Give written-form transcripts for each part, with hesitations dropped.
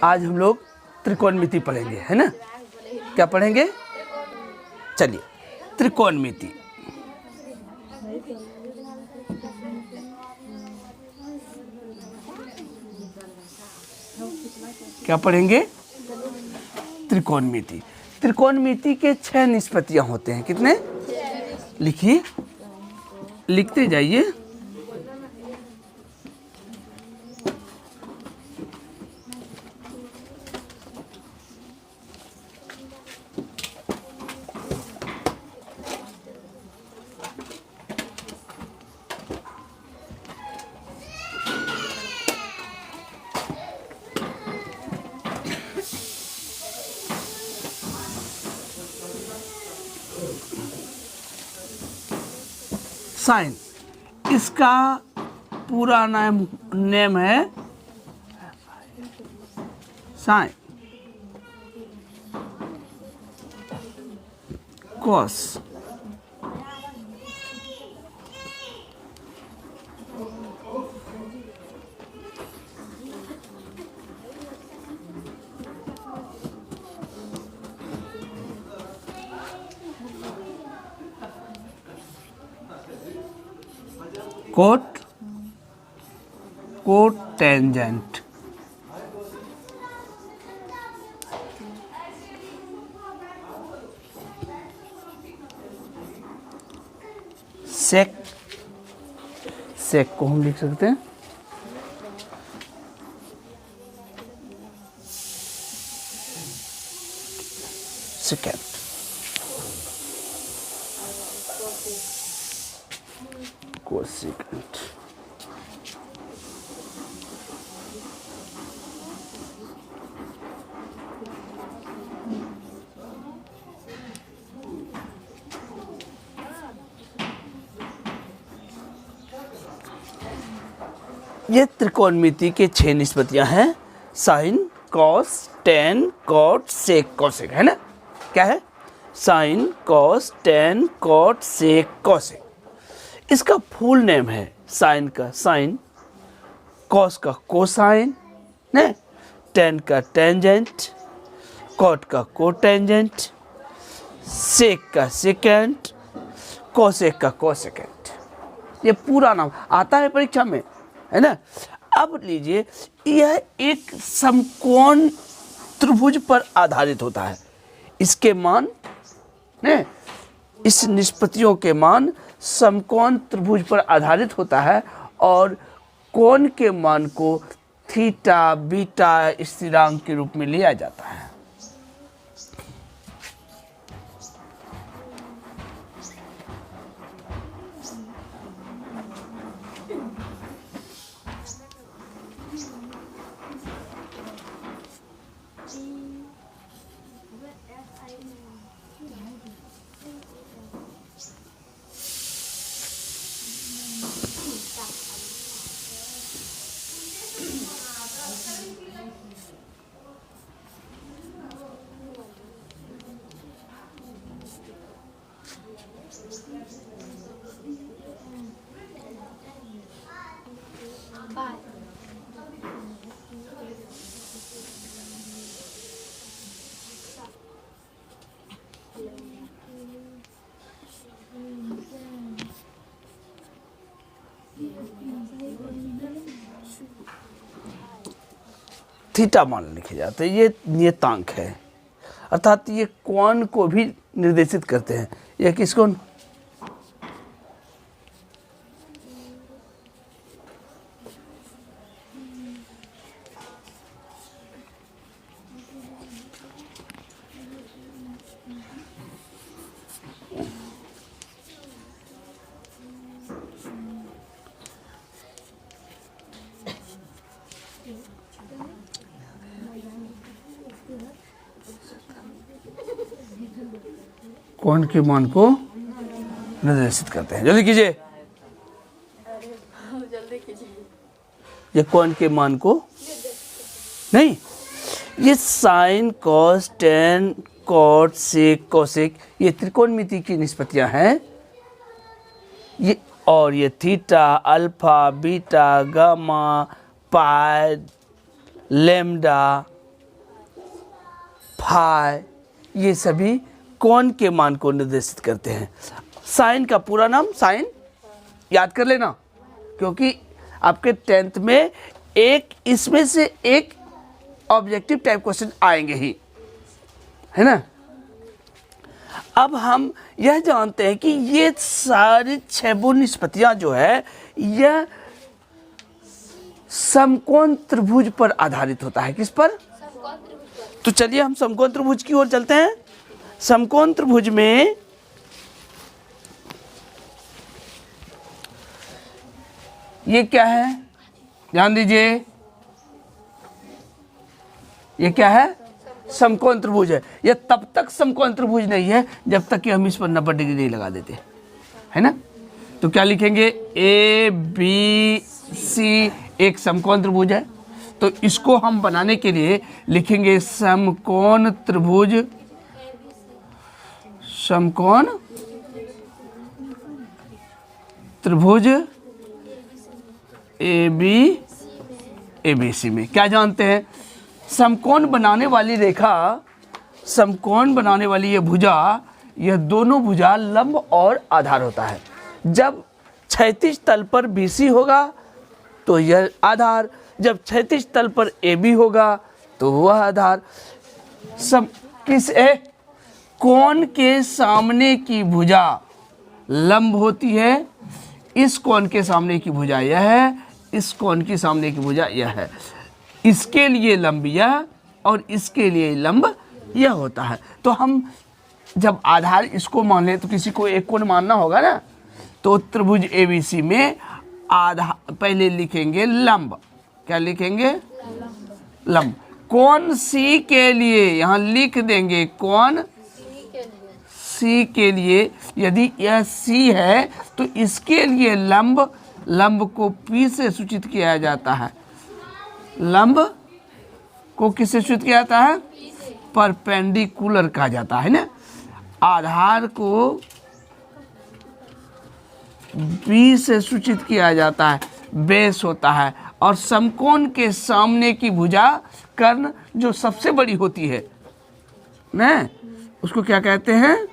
आज हम लोग त्रिकोणमिति पढ़ेंगे, है ना। क्या पढ़ेंगे? चलिए, त्रिकोणमिति। क्या पढ़ेंगे? त्रिकोणमिति। त्रिकोणमिति के 6 निष्पत्तियां होते हैं। कितने? लिखिए, लिखते जाइए। साइन, इसका पूरा नेम है sine cos. Cot, cot tangent. Sec, sec को हम लिख सकते हैं सेकेंड। कोसेकेंट। ये त्रिकोणमिति के 6 निष्पत्तियां हैं। साइन, कॉस, टेन, कॉट, सेक, कोसेक, है ना। क्या है? साइन, कॉस, टेन, कॉट, सेक, कोसेक। इसका फुल नेम है साइन का साइन, कॉस का कोसाइन, ने टेन का टेंजेंट, कॉट का कोटेंजेंट, सेक का सेकेंड, कोसेक का कोसेकेंट। ये पूरा नाम आता है परीक्षा में, है ना। अब लीजिए, यह एक समकोण त्रिभुज पर आधारित होता है। इसके मान ने, इस निष्पत्तियों के मान समकोण त्रिभुज पर आधारित होता है और कोण के मान को थीटा बीटा स्थिरांक के रूप में लिया जाता है। थीटा मान लिखे जाते हैं। ये नियतांक है, अर्थात ये कोण को भी निर्देशित करते हैं। ये किसको? कोण के मान को निर्देशित करते हैं। जल्दी कीजिए, ये कोण के मान को नहीं, ये साइन, कॉस, टेन, कॉट, सेक, कोसेक, ये त्रिकोणमिति की निष्पत्तियां हैं। ये और ये थीटा, अल्फा, बीटा, गामा, पाई, लैम्डा, हाय, ये सभी कौन के मान को निर्देशित करते हैं। साइन का पूरा नाम, साइन याद कर लेना, क्योंकि आपके 10th में एक इसमें से एक ऑब्जेक्टिव टाइप क्वेश्चन आएंगे ही, है ना। अब हम यह जानते हैं कि ये सारी छह निष्पत्तियां जो है यह समकोण त्रिभुज पर आधारित होता है। किस पर? तो चलिए हम समकोण त्रिभुज की ओर चलते हैं। समकोण त्रिभुज में ये क्या है, ध्यान दीजिए, ये क्या है? समकोण त्रिभुज है। यह तब तक समकोण त्रिभुज नहीं है जब तक कि हम इस पर 90 डिग्री नहीं लगा देते, है ना। तो क्या लिखेंगे? ए बी सी एक समकोण त्रिभुज है, तो इसको हम बनाने के लिए लिखेंगे समकोण त्रिभुज, समकोण त्रिभुज ए बी सी में क्या जानते हैं? समकोण बनाने वाली रेखा, समकोण बनाने वाली ये भुजा, यह दोनों भुजा लंब और आधार होता है। जब क्षैतिज तल पर BC होगा तो यह आधार, जब क्षैतिज तल पर AB होगा तो वह आधार। सब किस कोण के सामने की भुजा लंब होती है, इस कोण के सामने की भुजा यह है, इस कोण के सामने की भुजा यह है। इसके लिए लंब यह और इसके लिए लंब यह होता है। तो हम जब आधार इसको मान लें तो किसी को एक कोण मानना होगा ना, तो त्रिभुज ABC में आधार पहले लिखेंगे लंब। क्या लिखेंगे? लंब। कोण C के लिए यहाँ लिख देंगे, कोण C के लिए यदि यह C है तो इसके लिए लंब, लंब को P से सूचित किया जाता है। लंब को किससे सूचित किया जाता है? परपेंडिकुलर कहा जाता है ना। आधार को B से सूचित किया जाता है, बेस होता है। और समकोण के सामने की भुजा कर्ण जो सबसे बड़ी होती है ना, उसको क्या कहते हैं?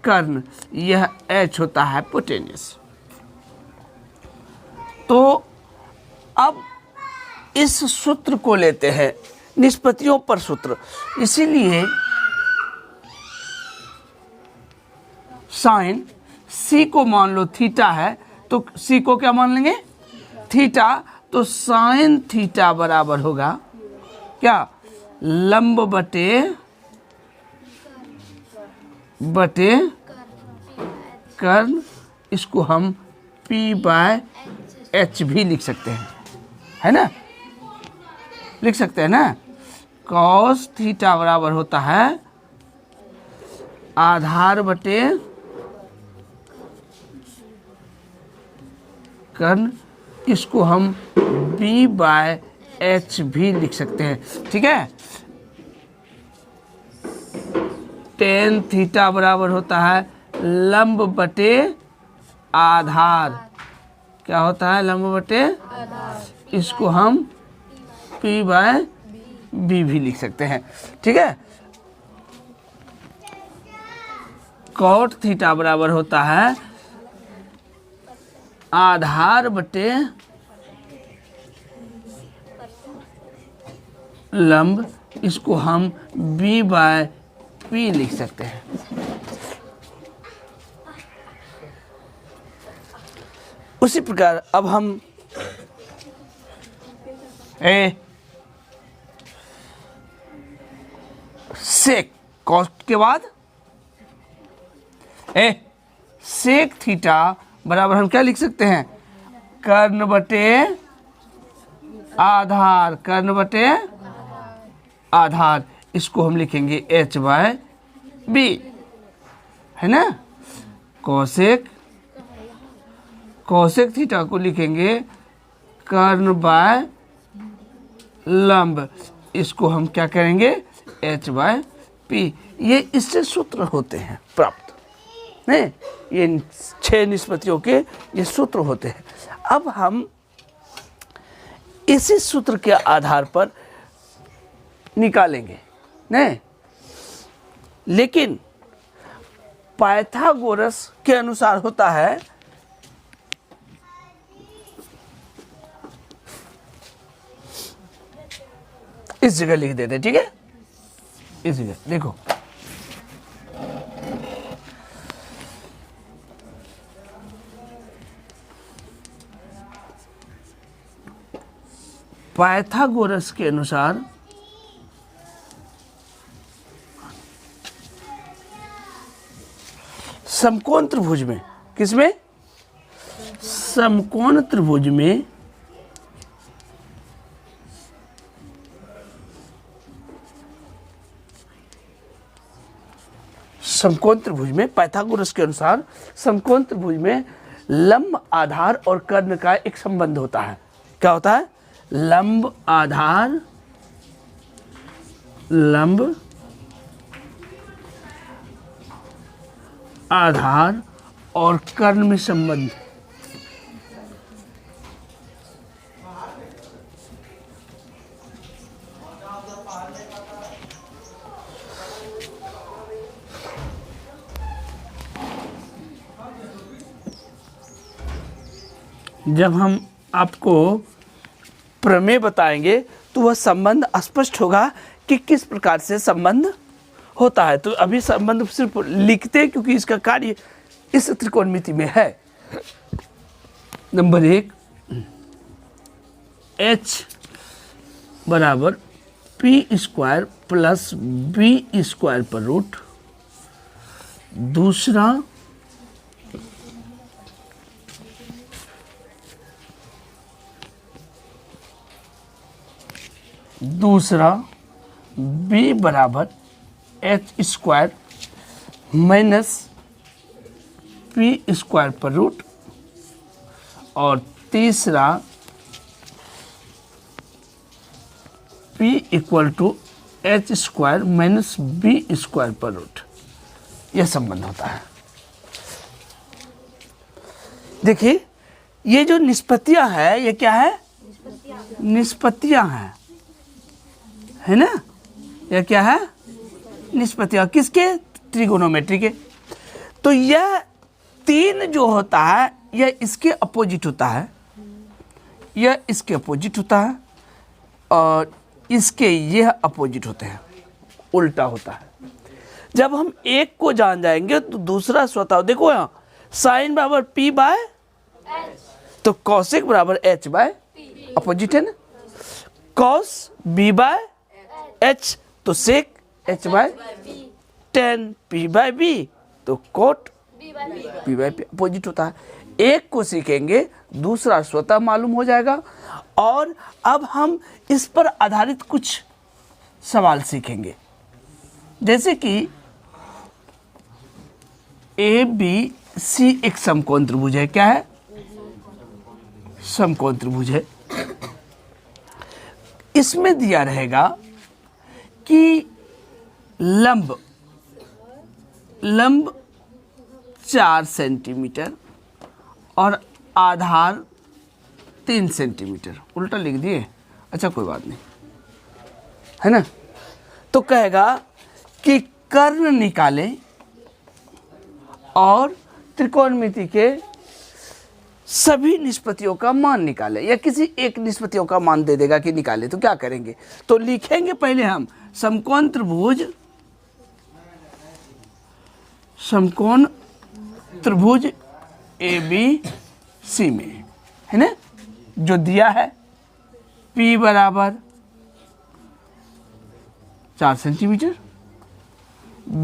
कर्ण। यह H होता है, हाइपोटेन्यूस। तो अब इस सूत्र को लेते हैं, निष्पत्तियों पर सूत्र। इसीलिए साइन C को मान लो थीटा है, तो C को क्या मान लेंगे? थीटा। तो साइन थीटा बराबर होगा क्या? लंब बटे कर्ण। इसको हम P/H भी लिख सकते हैं, है ना, लिख सकते हैं ना। कॉस थीटा बराबर होता है आधार बटे कर्ण। इसको हम B/H भी लिख सकते हैं, ठीक है। टेन थीटा बराबर होता है लंब बटे आधार। क्या होता है? लंब बटे आधार। इसको हम P/B भी लिख सकते हैं, ठीक है। कॉट थीटा बराबर होता है आधार बटे लंब। इसको हम B/P लिख सकते हैं। उसी प्रकार अब हम सेक कॉस्ट के बाद सेक थीटा बराबर हम क्या लिख सकते हैं? कर्ण बटे आधार, कर्ण बटे आधार। इसको हम लिखेंगे H/B, है ना। कोसेक थीटा को लिखेंगे कर्ण बाय लंब। इसको हम क्या करेंगे? H/P। ये इससे सूत्र होते हैं प्राप्त, नहीं, ये 6 निष्पत्तियों के ये सूत्र होते हैं। अब हम इसी सूत्र के आधार पर निकालेंगे, नहीं, लेकिन पाइथागोरस के अनुसार होता है इस जगह लिख देते, ठीक है, इस जगह देखो, पाइथागोरस के अनुसार समकोण त्रिभुज में, किसमें, समकोण त्रिभुज में समकोण त्रिभुज में पाइथागोरस के अनुसार समकोण त्रिभुज में लंब आधार और कर्ण का एक संबंध होता है। क्या होता है? लंब आधार, लंब आधार और कर्ण में संबंध। जब हम आपको प्रमेय बताएंगे तो वह संबंध स्पष्ट होगा कि किस प्रकार से संबंध होता है। तो अभी संबंध सिर्फ लिखते हैं क्योंकि इसका कार्य इस त्रिकोणमिति में है। नंबर 1, h बराबर P square plus B square पर रूट। दूसरा, b बराबर H square minus P square पर रूट। और तीसरा, p equal to H square minus B square पर रूट। यह संबंध होता है। देखिए, ये जो निष्पत्तियां है, ये क्या है? निष्पत्तियां हैं, है ना? यह क्या है? निष्पत्तियां। किसके? ट्रिगोनोमेट्री के। तो यह 3 जो होता है यह इसके अपोजिट होता है, यह इसके अपोजिट होता है और इसके यह अपोजिट होते हैं, उल्टा होता है। जब हम एक को जान जाएंगे तो दूसरा स्वतः, देखो यहाँ साइन बराबर पी बाय एच, तो कॉसेक बराबर एच बाय, अपोजिट है ना, कॉस बी बाय एच, तो sec H by ten, P by B, तो cot P by P, opposite होता है। एक को सीखेंगे दूसरा स्वतः मालूम हो जाएगा। और अब हम इस पर आधारित कुछ सवाल सीखेंगे, जैसे कि ए बी सी एक समकोण त्रिभुज है। क्या है? समकोण त्रिभुज है। इसमें दिया रहेगा कि लंब 4 सेंटीमीटर और आधार 3 सेंटीमीटर। उल्टा लिख दिए, अच्छा कोई बात नहीं, है ना। तो कहेगा कि कर्ण निकालें और त्रिकोणमिति के सभी निष्पत्तियों का मान निकालें, या किसी एक निष्पत्तियों का मान दे देगा कि निकालें। तो क्या करेंगे? तो लिखेंगे पहले हम समकोण त्रिभुज ए बी सी में, है ना, जो दिया है P बराबर 4 सेंटीमीटर,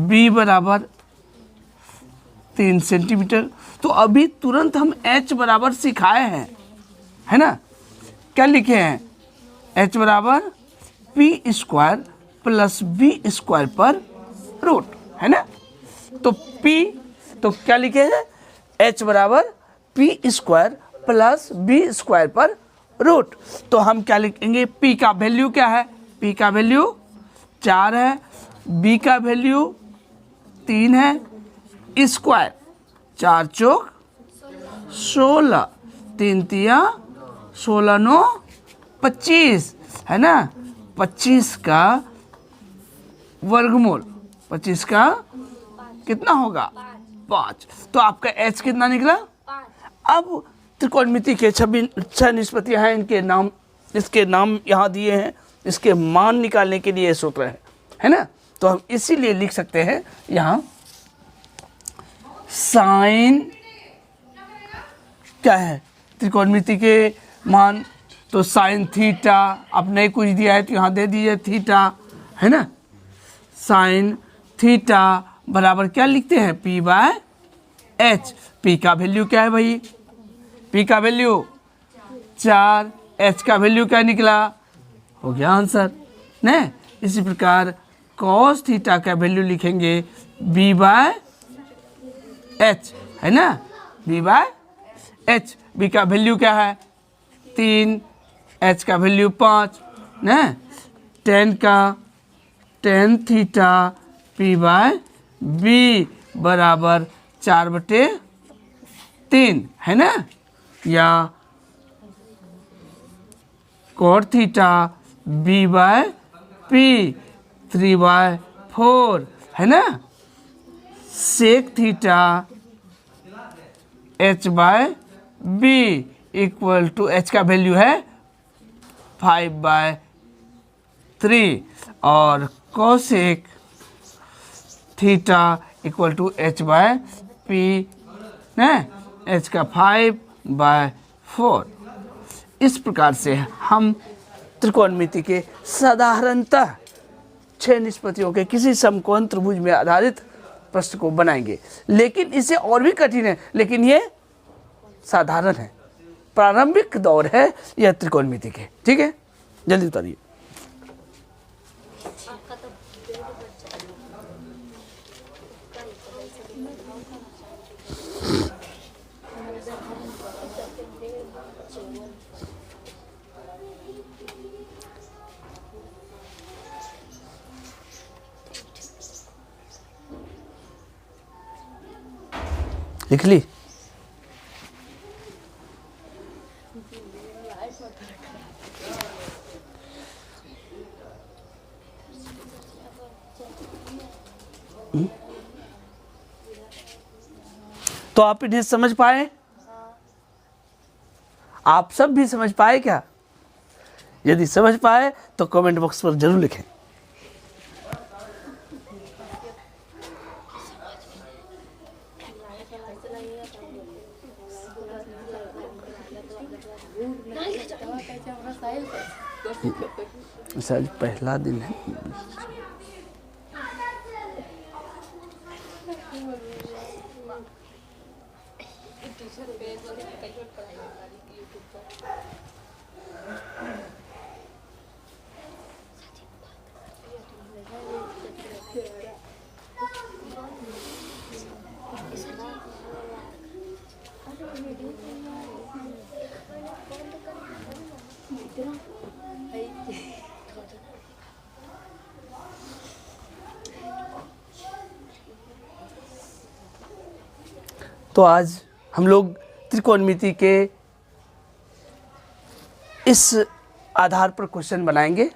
B बराबर 3 सेंटीमीटर। तो अभी तुरंत हम H बराबर सिखाए हैं, है ना। क्या लिखे हैं? H बराबर P square plus B square पर रूट, है ना। तो P, तो क्या लिखे हैं? H बराबर P square plus B square पर रूट। तो हम क्या लिखेंगे? P का वैल्यू क्या है? P का वैल्यू 4 है, B का वैल्यू 3 है, स्क्वायर 4 चौक 16, 3 तिया 16 9 25, है ना। 25 का वर्गमूल 25 का कितना होगा 5। तो आपका h कितना निकला 5। अब त्रिकोणमिति के 6 निष्पत्तियां हैं, इसके नाम यहाँ दिए हैं, इसके मान निकालने के लिए सूत्र है ना। तो हम इसीलिए लिख सकते हैं यहाँ साइन क्या है त्रिकोणमिति के मान, तो साइन थीटा, अब नहीं कुछ दिया है तो यहाँ दे दीजिए थीटा, है ना। साइन थीटा बराबर क्या लिखते हैं p/h। p का वैल्यू क्या है भाई, p का वैल्यू 4, h का वैल्यू क्या निकला, हो गया आंसर न। इसी प्रकार cos थीटा का वैल्यू लिखेंगे b/h, है ना, b/h। b का वैल्यू क्या है 3, h का वैल्यू 5 न। tan थीटा p/b बराबर 4/3, है ना। या cot थीटा b/p 3/4, है ना। sec थीटा h/b इक्वल टू h का वैल्यू है 5/3 और cosec theta equal to h/p है, h का 5/4। इस प्रकार से हम त्रिकोणमिति के साधारणतः 6 निष्पत्तियों के किसी समकोण त्रिभुज में आधारित प्रश्न को बनाएंगे। लेकिन इससे और भी कठिन है, लेकिन ये साधारण है, प्रारंभिक दौर है यह त्रिकोणमिति के। ठीक है, जल्दी उतारिए। लिख ली? तो आप इन्हें समझ पाए? आप सब भी समझ पाए क्या? यदि समझ पाए तो कमेंट बॉक्स पर जरूर लिखें। आज पहला दिन है। तो आज हम लोग त्रिकोणमिति के इस आधार पर क्वेश्चन बनाएंगे।